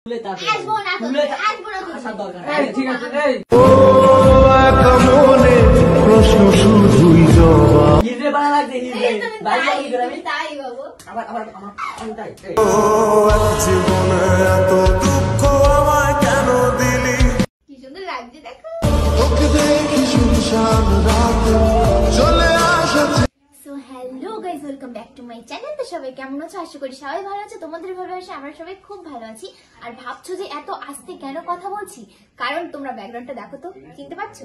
ঠিক আছে প্রশ্ন শুধুই জীবনে এত দুঃখ আমায় কেন দিলি, কি সুন্দর লাগছে দেখো তোকে দেখি শুনশান রাতে চলে আসছে। So hello guys, welcome back to my channel. তো সবাই কেমন আছো? আশা করি সবাই ভালো আছে। তোমাদের ভালোবাসা আমরা সবাই খুব ভালো আছি। আর ভাবছো যে এত আস্তে কেন কথা বলছি, কারণ তোমরা ব্যাকগ্রাউন্ডটা দেখো তো, চিনতে পারছো?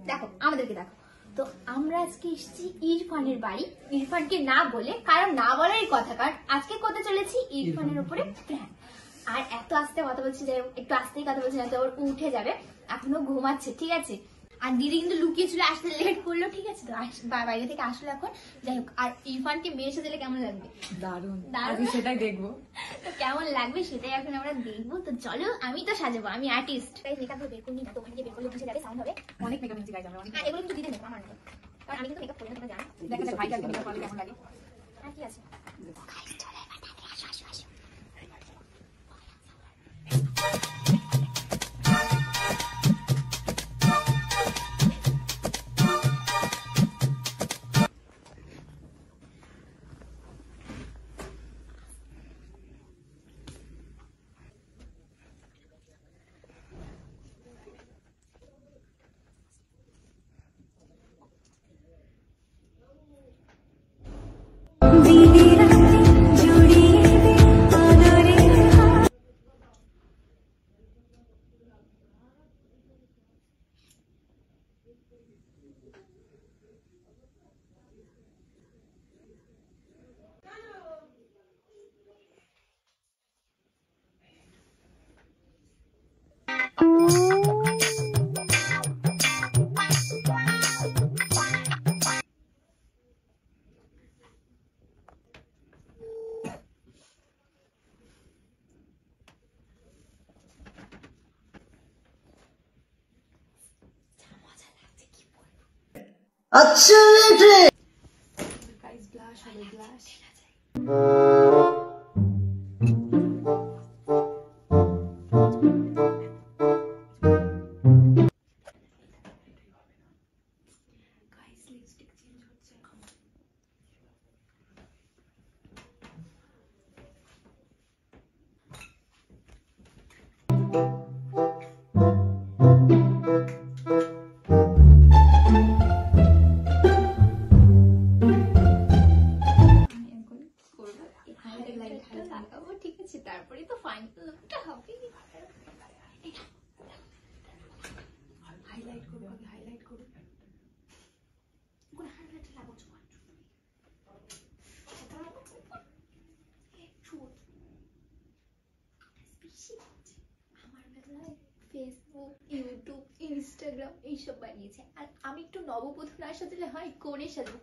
দেখো আমাদেরকে দেখো। তো আমরা আজকে এসেছি ইরফানের বাড়ি, ইরফানকে না বলে, কারণ না বলারই কথা, কারণ আজকে করতে চলেছি ইরফানের উপরে প্র্যাঙ্ক। আর এত আস্তে কথা বলছি, যাই একটু আস্তেই কথা বলছি, না তো ওর উঠে যাবে, এখনো ঘুমাচ্ছে, ঠিক আছে? আর দিদি কিন্তু লুকিয়ে ছিল, আসতে লেট করলো, ঠিক আছে? তো বাইরে থেকে আসলো এখন, যাই হোক। আর ইরফানকে মেয়ের সাথে কেমন লাগবে? দারুণ, সেটাই দেখবো। তো কেমন লাগবে সেটাই এখন আমরা দেখবো। তো চলো, আমি তো সাজাবো, আমি আর্টিস্ট। মেকআপ বের করি না, তো ওখানে গিয়ে বের করলে বুঝে যাবে, সাউন্ড হবে। অনেক মেকআপ নিচ্ছি গাইজ আমরা, এগুলো কিন্তু দিদি নেবো আমার মতো, কারণ আমি কিন্তু মেকআপ করি না, তোমরা জানো। দেখা যাক ভাইকে মেকআপ করলে কেমন লাগে। আর কি আছে গাইজ, চলো এবার তাড়াতাড়ি আসো আসো আসো। আচ্ছা গাইজ ব্লাশ হবে, ব্লাশ। ঠিক আছে, তারপরে তো ফাইনাল লুকটা হবে। হাইলাইট করবো, হাইলাইট করবো, কোন হাইলাইট লাগাচ্ছ? আমার বেলায় ফেসবুক, ইউটিউব, ইনস্টাগ্রাম এইসব বানিয়েছে, আর আমি একটু নববধূ না সাজলে হয়, কোণে সাজবো।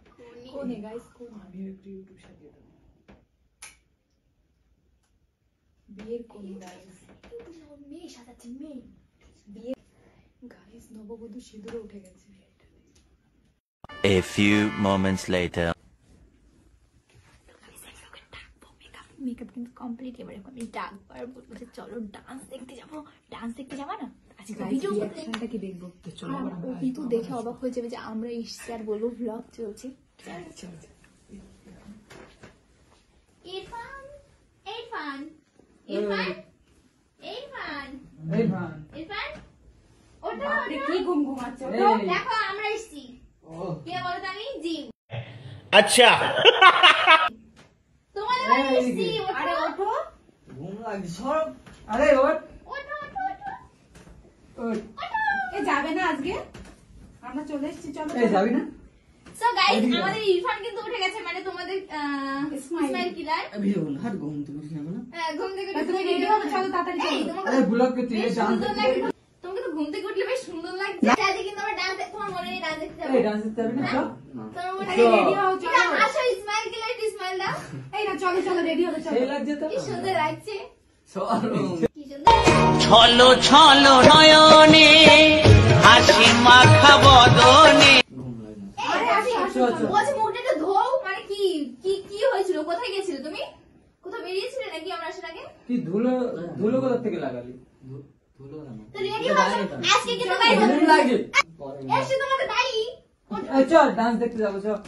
কোণে গাইস, কোন আমি একটু ইউটিউব সাজিয়ে দেবো, বিয়ের কোন গাইস, মেয়ে সাজাচ্ছে, মেয়ে বিয়ে গাইস, নববধূ সিঁদুরে উঠে গেছে। A few moments later. Makeup কিন্তু কমপ্লিট। এবারে আমি ডাকবো আর বলবো যে চলো ডান্স দেখতে যাবো। ডান্স দেখতে যাবা না? আজকে ভিডিও রিঅ্যাকশনটা কি দেখবো? তো চলো, ও কিন্তু দেখে অবাক হয়ে যাবে যে আমরা এসছি আর বলবো ব্লগ চলছে। ইরফান, ইরফান, ইরফান, ইরফান, ইরফান, ইরফান, ওটা কি ঘুমাচ্ছে? দেখো আমরা এসছি। কে বলো তো? আমি জিম। আচ্ছা, তোমাদের বাড়ি এসছি। আরে ওঠো, ঘুম লাগছে সব। আরে ওঠ, ওঠো, ওঠো, ওঠো, ওঠ। এ যাবে না আজকে? আমরা চলে এসেছি, চলো। এই যাবি না? সো গাইস, আমাদের ইরফান কিন্তু উঠে গেছে, মানে তোমাদের স্মাইল কিলার। ভিডিও না, হাত ঘুম থেকে উঠে যাবে না? ঘুম থেকে উঠে তুমি রেডি হও, চলো তাড়াতাড়ি। আরে ব্লগ করতে এই ডান্স তোমাকে তো ঘুম থেকে উঠলে বেশ সুন্দর লাগছে। আজকে কিন্তু আমরা ডান্স, তোমার মনে নেই ডান্স দেখতে যাবো? এই ডান্স করতে যাবি না? চল, তোমার মনে নেই? রেডি হও, চলো। আসো, স্মাইল কিলার, স্মাইল দাও। এই না, চলো চলো, রেডি হবে, চলো। এই লাগছে তো, কি সুন্দর লাগছে, চলো। কি সুন্দর। ছলো ছলো নয়নে হাসি মাখা বদনে। আরে আসো আসো, বলছি মুখটা ধোও। মানে কি কি কি হয়েছিল? কোথায় গেছিলে তুমি? কোথাও বেরিয়েছিলে নাকি আমরা আসার আগে? তুই ধুলো ধুলো কোথা থেকে লাগালি? ধুলো কেন? তো রেডি হও, আজকে কিন্তু গাইস লাগে এসে তোমাকে দাঁড়ি চল ডান্স দেখতে যাবো চল।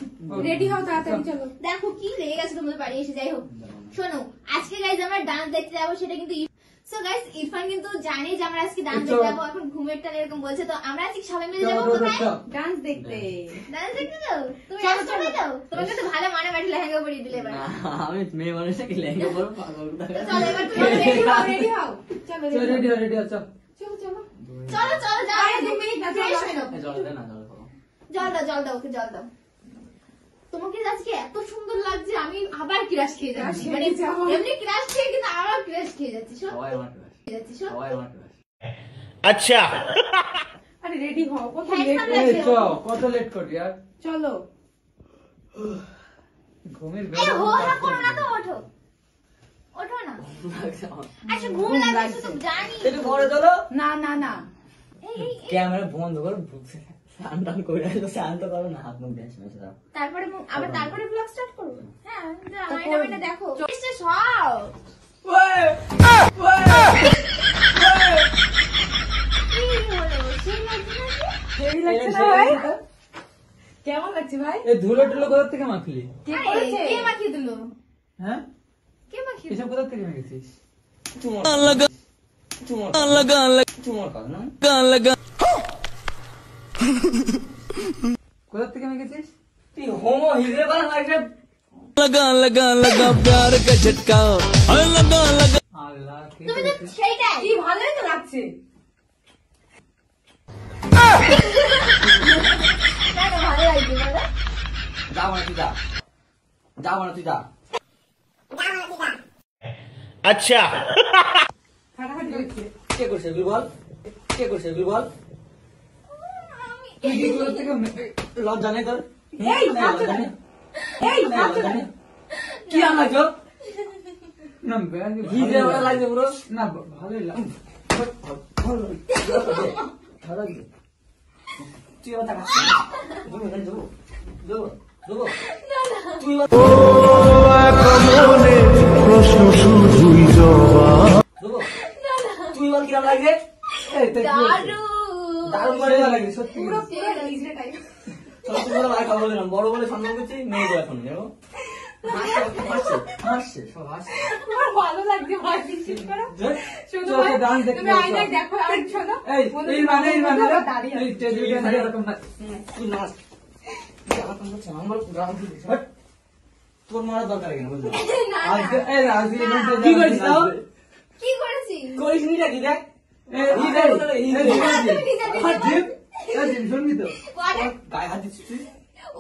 রেডি হও তাড়াতাড়ি চলো। দেখো কি লেগে গেছে তোমাদের বাড়ি এসে। যাই হোক শোনো, আজকে গাইস আমরা ডান্স দেখতে যাবো, সেটা কিন্তু সো গাইস ইরফান কিন্তু জানে যে আমরা আজকে ডান্স দেখতে যাবো। এখন ঘুমের টানে এরকম বলছে, তো আমরা আজকে সবাই মিলে যাবো কোথায়? ডান্স দেখতে। ডান্স দেখতে যাও? তুমি চলে যাও, তোমাকে তো ভালো মানামাটি লেহেঙ্গা পরিয়ে দিলে এবার। আমি মেয়ে মানুষটা কি লেহেঙ্গা পরবো পাগল কোথাকার। তো চলো এবার তুমি রেডি হও চলো চল রেডি হ রেডি হ চল। চলো চলো। চলো চলো যাও, আরে 2 মিনিট না ফ্রেশ চলো। হয়ে নাও। জল দে না, জল খাবো। জল দাও ওকে জল দাও। তোমাকে আজকে এত সুন্দর লাগছে, আমি আবার ক্রাশ খেয়ে যাচ্ছি। মানে এমনি ক্রাশ খেয়ে কিন্তু আবার ক্রাশ খেয়ে যাচ্ছি। শোন সবাই আমার ক্রাশ, খেয়ে যাচ্ছি শোন। সবাই আমার ক্রাশ। अच्छा আরে রেডি হও কত হ্যাঁ, লেট সামনে এই চল কত লেট করবি আর চলো। ঘুমের এই হো হা করো না তো, ওঠো ওঠো না। লাগছে আমার। আচ্ছা ঘুম লাগছে তো জানি। একটু পরে চলো। না না না এই, এই, এই। ক্যামেরা বন্ধ করো, স্নান টান করে আসবো, স্নান তো করো না, হাত মুখ ড্যান্স মেসে দাও। তারপরে আবার তারপরে ব্লগ স্টার্ট করব। হ্যাঁ আয়না মাইনা দেখো। চেষ্টা সব কি হলো? সেই লাগছে না যে? হেভি লাগছে না ভাই? কেমন লাগছে ভাই? এই ধুলো টুলো কোথা থেকে মাখলি? কে আরে, করেছে? কে মাখিয়ে দিল? হ্যাঁ কে মাখিয়ে দিল? এসব কোথা থেকে মেখেছিস? চুমোর কাজ না? কোথা থেকে মেখেছিস? তুই হোমো হিজড়ে বানা লাগছে। আল্লাহ কে তুমি তো করেছিস? সেইটাই। কি ভালোই তো লাগছে। কেন ভালো লাগছে বলো? যাও না তুই যা, যাও না তুই যা। अच्छा ফাটাফাটি হচ্ছে। কে করছে এগুলো বল, কে করছে এগুলো বল। তুই কি কোথা থেকে লজ্জা নেই তোর? এই নাচো না। এই নাচো না। কি আমার চোখ না ব্যাগ হিজড়ে বানা লাগছে পুরো। না ভালোই লাগে। তুই আবার টাকা দেবো দেবো দেবো দেবো তুই দেবো তুই এবার কিরম লাগছে? এই তুই কি করছিস? দারুণ। দারুণ করে লাগে সত্যি। পুরো পুরো হিজড়ে টাইপ। সত্যি করে মার খাবো দিলাম, বড় বলে সম্মান করছি, মেয়ে তো এখন দেখো হাসছে হাসছে সব হাসছে। আমার ভালো লাগছে ভাই, বিশ্বাস করো। শুধু চল, ভাই, ডান্স দেখতে তুমি যাও, আয়নায় চল। দেখো আর শোনো। এই এই মানে দাঁড়িয়ে এই টেলিভিশন এরকম না। তুই নাচ তোর মারার দরকার কেন বুঝলি? আজকে এই আজকে কি করিস তাও? কি করেছি? করিস নি নাকি দেখ? এই শুনবি তো? গায়ে হাত দিচ্ছিস তুই?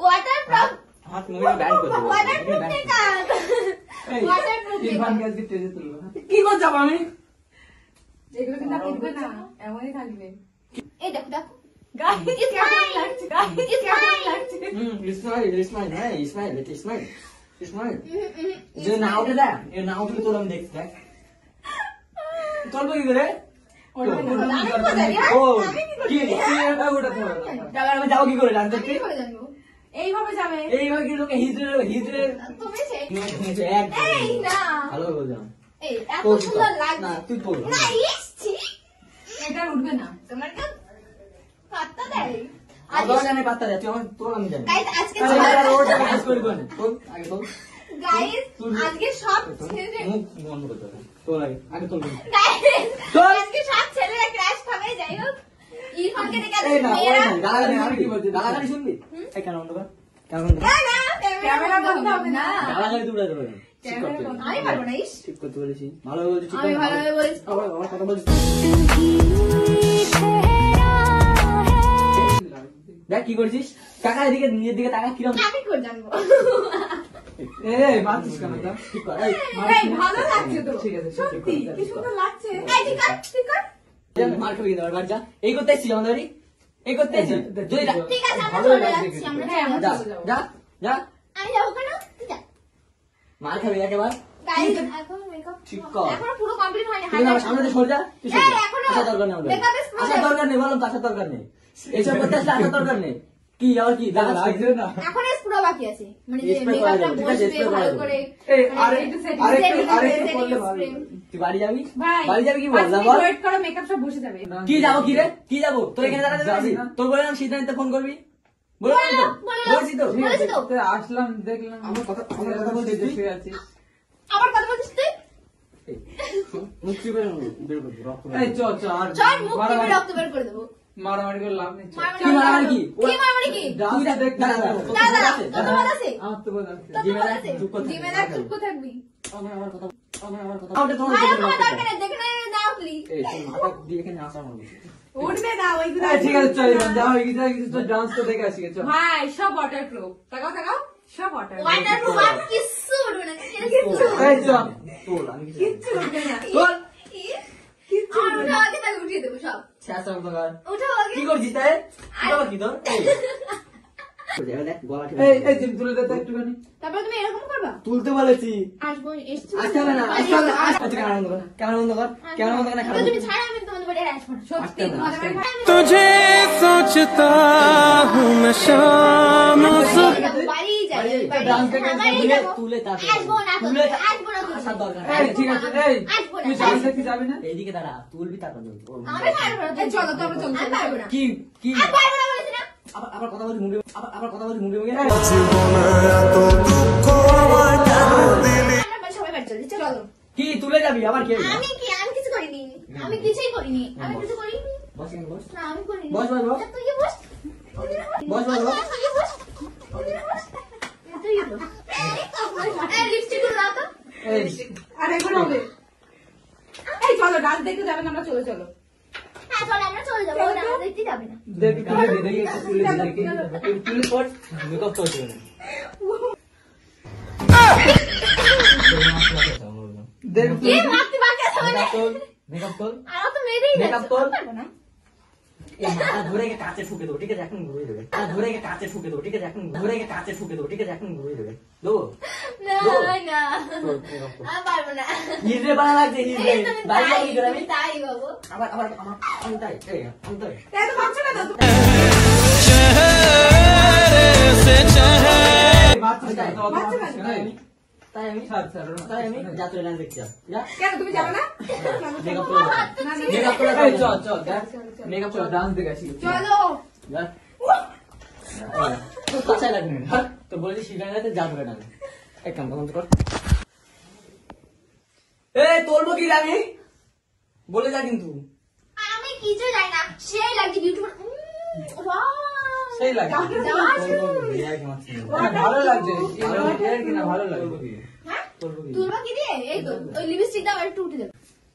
ওয়াটারপ্রুফ হাত মুখে ব্যান্ড করে দেবো। Waterproof makeup. এই ওয়াটারপ্রুফ ইরফান মেকআপ। কে আজকে টেজে তুলবো হ্যাঁ? কি করছাম আমি? এগুলো কিন্তু আর উঠবে না, এমনই থাকবে। এই দেখো দেখো। গাইস কেমন লাগছে, গাইস কেমন লাগছে। স্মাইল। যে না উঠে দেখ, এ না উঠলে তোর আমি দেখছি দেখ। চলবো কি করে? আমি কোথায়? ও, কি? ওটাতে হবে না। তাহলে আমি যাবো কি করে ডান্স আমি দেখতে? কি করে জানবো? এইভাবে যাবে। এইভাবে কি লোকে হিজড়ে তুমি সেই এই না। ভালো বলছিলাম। এই এত তোর সুন্দর না, লাগছে। তুই তোর। না ইসছি। এটা আর উঠবে না। তোমার তো পাত্তা দেয়। আগে জানি পাত্তা দে, তুই আমার তোর আমি জানি। গাইস আজকে ওর টাকা কাজ করি কোনে? তোর আগে তোর। গাইস আজকে সব ছেলে মুখ বন্ধ করতে হবে। তোর আগে তোর। গাইস আজকে সব ছেলেরা ক্র্যাশ খাবে। যাই হোক ইরফানকে দেখে এই না, ওই মেয়েরা না, গালাগালি আমি কি কি বলছি? বলছি? গালাগালি শুনবি? এই কেন বন্ধ কর? কেন বন্ধ কর? না না ক্যামেরা বন্ধ হবে না। গালাগালি তুই উড়াই দেবে। ঠিক করতে হবে। আমি পারবো না। ইস ঠিক করতে বলেছি। ভালো বলছি, ঠিক আমি করতে ভালোভাবে হবে। বলছি। আমার কথা বলছিস। দেখ কি করছিস? টাকা এদিকে নিজের দিকে টাকা কিরম আমি করে জানবো। এই মারছিস কেন তা? ঠিক কর। এই, এই ভালো লাগছে তো। ঠিক আছে, সত্যি কি সুন্দর লাগছে। এই ঠিক আছে ঠিক আছে মার খাবি কিন্তু বাড়ি যা। এই করতে এসেছিস আমাদের বাড়ি? এই করতে এসেছিস? যদি যা, ঠিক আছে আমরা ভালোই চলে লাগছে যাচ্ছি। কিন্তু। আমরা হ্যাঁ, আমরা যা, চলে যাবো। যা, যা। আমি যাবো কেন? তুই যা। মার খাবি একেবার। গাইস এখন মেকআপ ঠিক কর। এখনো পুরো কমপ্লিট হয়নি। তুই আমার সামনে দিয়ে সরে যা। তুই সরে যা। এই, এখনো আসার দরকার নেই আমাদের। makeup is আসার দরকার নেই, বললাম তো আসার দরকার নেই। এইসব করতে আসলে আসার দরকার নেই। কি আর কি দেখা লাগছে না এখন পুরো বাকি আছে মানে যে Spray করা মেকআপটা যাবে, ঠিক আছে, বসবে spray করা ভালো যাবে। করে এই মানে আরেকটু করলে ভালো তুই বাড়ি যাবি ভাই বাড়ি যাবি কি বল পাঁচ না মিনিট বল ওয়েট করো মেকআপ সব বসে যাবে কি যাবো কি রে কি যাবো তোর এখানে দাঁড়াতে যাবি যাবি না? তোর বললাম সিদ্ধান্তে ফোন করবি বললাম তো বলছি তো ঠিক বলেছি আছে, তো। তো আসলাম দেখলাম আমার কথা বলছিস তুই? শুয়ে আছিস আমার কথা বলছিস তুই মুখ চিপে বের করবি রক্ত এই চ চ আর চল মুখ টিপে মারামারি রক্ত বের করে দেবো মারামারি করে লাভ নেই চ। কি মারামারি কি? কি মারামারি কি তুই ডান্স দেখ দাঁড়া, দাঁড়া, দাদা দাঁড়া, তোর তো বাদ আছে আমার তো বোঝা যাচ্ছে। তোর তো বাদ আছে চুপ কর থাক, জিমে চুপ চুপ করে থাকবি আমার কথা আমার কথা আমাকে তোমার ভাই দেখে আমার রাখতে দরকার নেই দেখে নাও প্লিজ এই তোর মাথা দিয়ে এখানে আসা আমার উঠবে না ওইগুলো এই, ঠিক আছে চল এবার যা হয়ে গেছে হয়ে গেছে, তো ডান্স তো দেখে আসি গে, চল ভাই সব ওয়াটার প্রুফ তাকাও সব ওয়াটার ওয়াটার প্রুফ আর কিচ্ছু উঠবে না কিচ্ছু এই চল তোল আমি কিছু কিচ্ছু উঠবে না তোল আর উঠে আগে তাকে উঠিয়ে দেবো সব শেষ হবে তোর উঠাও আগে কি করছিস তাই কি করছিস কি তোর এই দেখ গলা ঠিক এই জিম তুলে দে তো একটুখানি তারপর তুমি এরকম করবা তুলতে বলেছি আসবো এসছি আসতে হবে না আসতে হবে না আচ্ছা ক্যামেরা বন্ধ কর ক্যামেরা বন্ধ কর ক্যামেরা বন্ধ কর না তো খারাপ তুমি ছাড়া আমি তোমাদের বাড়ি আর আসবো না সত্যি আসতে না, তোমাদের আসতে বাড়ি- तुझे सोचता हूँ मैं शाम सुबह বাড়ি যাই বাড়ি ডান্স দেখে বাড়ি তুলে যাবো তুলে তারপর আসবো না তো তুলে আসবো না তো আসার দরকার এই ঠিক আছে এই আসবো না তুই ডান্স দেখতে যাবি না এইদিকে দাঁড়া তুলবি তারপর আমি পারবো না এই চলো তো আমরা চলো আমি পারবো না কি কি আমি পারবো না বলেছি না আবার কথা বলি মুভি আবার কথা বলি মুভি মুভি জীবনে এত দুঃখ আমায় কেন দিলি আমরা বাড়ি সবাই বাড়ি চলি চলো কি তুলে যাবি আবার কি আমি কি আমি কিছু করিনি আমি কিছুই করিনি আমি কিছু করিনি বস এখানে বস না আমি করিনি বস, বস, বস। তুই বস বস, বস, বস। তুই বস তুই বস এই লিপস্টিক গুলো দাও তো এই আর এখন হবে এই চলো ডান্স দেখতে যাবেন আমরা চলো চলো হ্যাঁ চলো আমরা চলে যাবো ওটা আমরা দেখতে যাবে না দেখ তুলে দে দেখি একটু তুলে দে দেখি তুলে পড় মেকআপ তো হচ্ছে না দেখ কি ভাবতে বাকি আছে মানে মেকআপ কর আর তো মেরেই Makeup গেছে কর। পারবো না এই মাথা ধরে গিয়ে কাঁচে ঠুকে দেবো ঠিক আছে এখন ঘুরিয়ে দেবে ধরে গিয়ে কাঁচে ঠুকে দেবো ঠিক আছে এখন ধরে গিয়ে কাঁচে ঠুকে দেবো ঠিক আছে এখন ঘুরিয়ে দেবে দেবো না না আমি পারবো না হিজড়ে বানা লাগছে হিজড়ে এই তুমি বাড়ি তাই, যাবি কি করে আমি তুমি তাই বাবু আবার আবার আমার আমি তাই এই আমি তাই এত ভাবছো না তো चेहरे से चेहरे মারছিস না তো অত মারছিস না এই তাই আমি ছাড় ছাড় তাই আমি যাত্রা ডান্স দেখতে যাব যা কেন তুমি যাবে না মেকআপ করে না, না, মেকআপ করে এই চল চল দেখ মেকআপ চল করে ডান্স দেখে আসি গে। চলো যা তো কাছে লাগবে না তো বলেছি শিখাই যাতে যাত্রা ডান্স এক কাম কর এই তোলবো কি রে আমি বলে যা কিন্তু আমি কিছু জানি না সেই লাগছে বিউটিফুল সেই লাগে না, ভালো লাগছে এর কি না ভালো লাগছে তুলবা কি দিয়ে এই তো ওই লিপস্টিক দাও আর একটু উঠে যাবে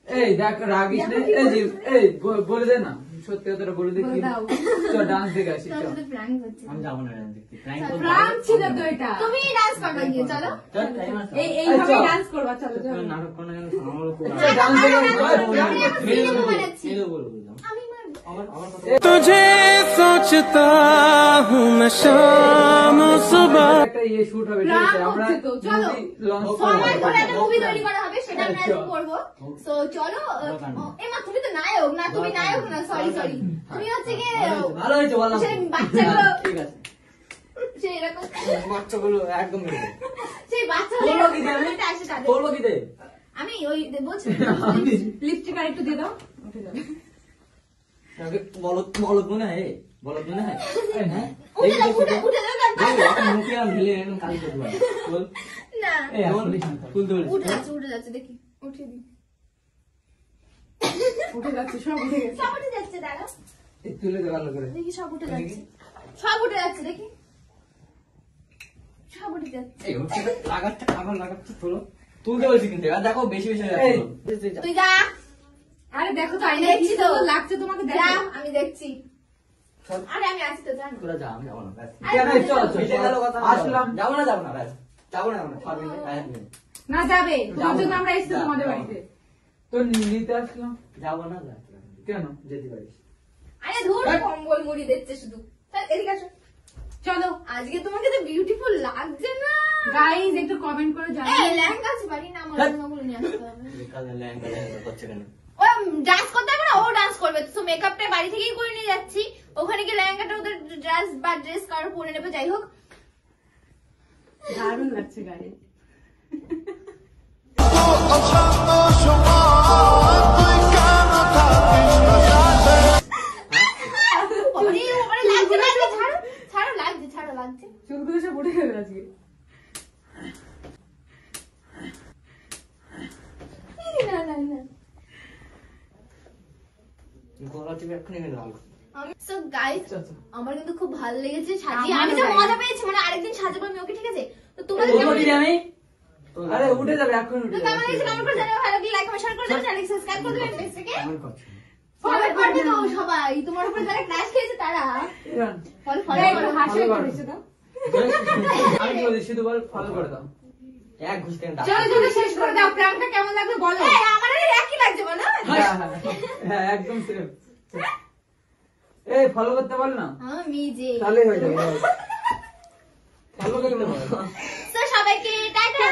এই দেখ রাগিস না এই যে এই বলে দে না সত্যি কথাটা বলে দে কি দাও। চল ডান্স দেখে আসি চল তাহলে প্ল্যান করছে আমি যাবো না ডান্স দেখতে প্র্যাঙ্ক করবো প্রাণ ছিল তো এটা তুমি ডান্স করবা গিয়ে চলো চল টাইম আছে এইভাবে চল। ডান্স করবা চলো চলো নাটক করো না কেন আমার উপর ডান্স দেখে আমি film বানাচ্ছি। মেরে বলে দিলাম আমি মারবো। আমার আমার কথা तुझे सोचता हूँ मैं शाम सुबह একটা ইয়ে শুট হবে ঠিক প্রাণ আছে আমরা হচ্ছে তো, চলো। লঞ্চ সময় করব করে একটা মুভি তৈরি করা হবে সেটা আমরা এখন করবো তো চলো এমা তুমি তো নায়ক না তুমি নায়ক না সরি সরি তুমি হচ্ছে গিয়ে ভালো হয়েছে বললাম সেই বাচ্চাগুলো ঠিক আছে সেই এরকম বাচ্চাগুলো একদম মেরে দে সেই বাচ্চাগুলো বলবো কি দিয়ে আমি? এরকম আসে তাদের। করবো কি দে আমি ওই বলছি লিপস্টিক আর একটু দিয়ে দাও উঠে যাবে বলত বলত মনে হয় বলত মনে হয় হ্যাঁ উঠে যাও উঠে যাও মুখে আমি ঢেলে একদম কালি করে দেবো বল না এই আসলে তুলতে বলিস উঠে যাচ্ছে দেখি উঠিয়ে দিই উঠে যাচ্ছে সব উঠে গেছে সব উঠে যাচ্ছে দাঁড়া এই তুলে দে ভালো করে দেখি সব উঠে যাচ্ছে সব উঠে যাচ্ছে দেখি সব উঠে যাচ্ছে এই হচ্ছে লাগাচ্ছে আবার লাগাচ্ছে তোলো তুলতে বলছি কিন্তু আর দেখো বেশি বেশি হয়ে এই। যাচ্ছে তুই যা আরে দেখো তো আইনা দেখছি কি তো। সুন্দর লাগছে তোমাকে যা দেখো আমি দেখছি আরে আমি আছি তো জানো তোরা যা আমি যাবো না ব্যাস কেন এই চল চল মিটে গেল কথা আসলাম যাবো না ব্যাস যাবো না পারবি না না যাবে তোমার যাবো জন্য না। আমরা এসেছি যাবো তোমাদের না। বাড়িতে তো নিতে আসলাম যাবো না কেন যেতে পারিস আরে ধুর কম্বল মুড়ি দিচ্ছে শুধু চল, এদিকে আসো চলো আজকে তোমাকে তো বিউটিফুল লাগছে না গাইস একটু কমেন্ট করে এই জানাও লেহেঙ্গা আছে বাড়ি না আমার লেহেঙ্গাগুলো নিয়ে আসতে হবে কাজে ল্যাঙ্গা ল্যাঙ্গা করছে কেন ও ডান্স করতে হবে না ও ডান্স করবে তো মেকআপটা বাড়ি থেকেই করে নিয়ে যাচ্ছি ওখানে গিয়ে লেহেঙ্গাটা ওদের ড্রেস কারো পরে নেবে, যাই হোক। দারুণ লাগছে গায়ে। লাগছে চুলগুলো সব উঠে গেল আজকে। গলা টিপে এক্ষুনি এনে দাও। So guys, আচ্ছা। আমার কিন্তু খুব ভালো লেগেছে সাজিয়ে, আমারও আমি তো তাই। মজা পেয়েছি, মানে আরেকদিন সাজাবো আমি ওকে, ঠিক আছে? তো তোমাদের উঠবো কেমন কি আমি? আরে উঠে যাবে এখন, তো উঠে কেমন লেগেছে যাবে। কমেন্ট করে জানাও, ভালো লাগলে লাইক কমেন্ট শেয়ার করে দেবেন, চ্যানেল সাবস্ক্রাইব করে দেবেন, নেক্সট থেকে কেমন করছো? ফলো করবে তো সবাই, তোমার উপর যারা ক্লাস খেয়েছে তারা ইরান, ফলো এই করো। হাসি ভালো করেছে তো। আমি বলি শুধু বল ফলো করে দাও। এক ঘুষ থেকে চলো চলো শেষ করে দাও, প্ল্যানটা কেমন লাগলো বলো। এই আমার আর একই লাগছে বলো। হ্যাঁ, হ্যাঁ, হ্যাঁ, একদম সেম। এই ফলো করতে বল না, আমি যে তাহলেই হয়ে যাবে। ফলো করতে বল। তো সবাইকে টাটা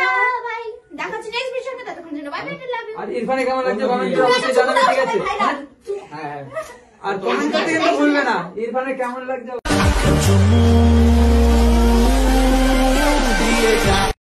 বাই, দেখা হচ্ছে নেক্সট ভিডিওতে, ততক্ষণ জন্য বাই বাই, লাভ ইউ। আর ইরফানে কেমন লাগছে কমেন্টে অবশ্যই জানাবে, ঠিক আছে? হ্যাঁ আর কমেন্ট করতে কিন্তু ভুলবে না ইরফানে কেমন লাগছে।